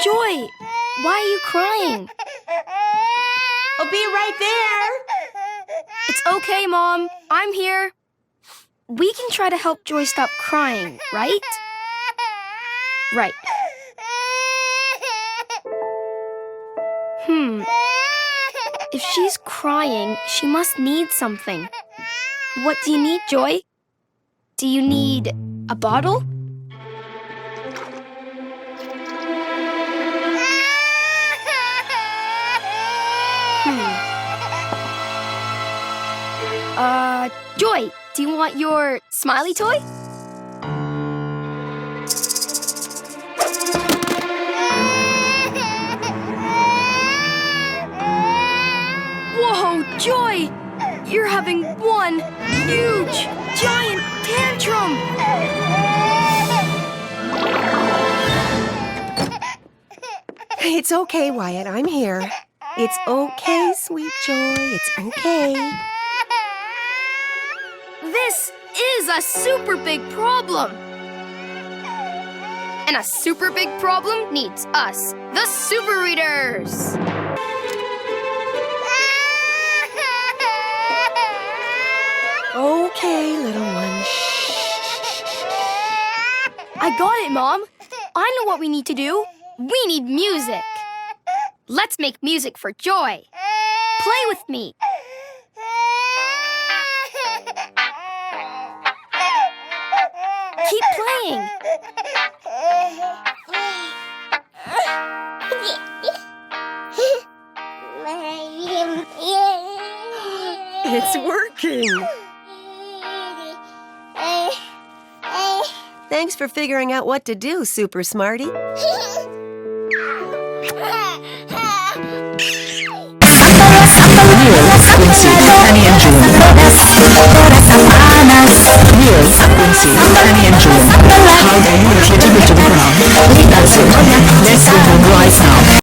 Joy, why are you crying? I'll be right there. It's okay, Mom. I'm here. We can try to help Joy stop crying, right? Right. If she's crying, she must need something. What do you need, Joy? Do you need a bottle? Joy, do you want your smiley toy? Whoa, Joy! You're having one huge, giant tantrum! It's okay, Wyatt. I'm here. It's okay, sweet Joy. It's okay. This is a super big problem! And a super big problem needs us, the Super Readers! Okay, little one. I got it, Mom. I know what we need to do. We need music. Let's make music for Joy. Play with me. Keep playing. It's working. Thanks for figuring out what to do, Super Smarty. Quincy, Penny and June. Quincy, Penny and June. How they hit it to the ground. That's it. Let's go home.